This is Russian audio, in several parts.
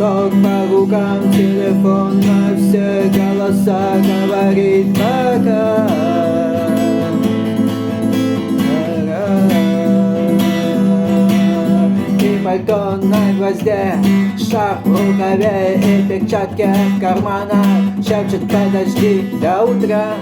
ток по рукам, телефон на все голоса говорит пока. И пальто на гвозде, шарф в рукаве и перчатки в карманах шепчет: подожди до утра.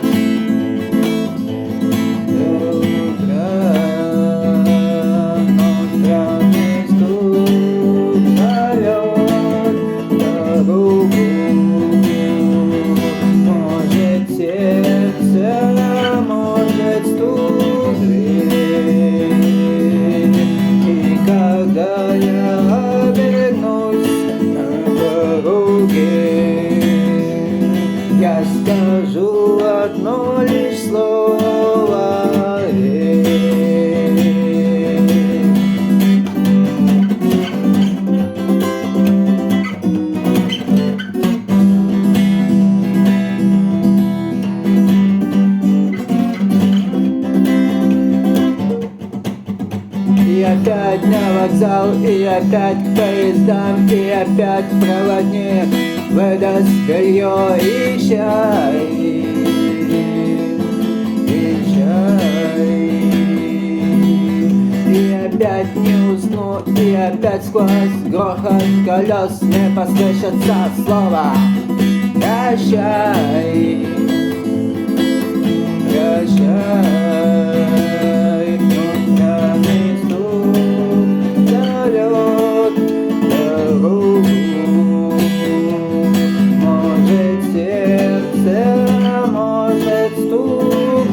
Я скажу одно лишь слово И опять на вокзал, и опять к поездам, и опять проводник выдаст белье и чай, и чай. И опять не усну, и опять сквозь грохот колес не послышится слово прощай, прощай. Может, стук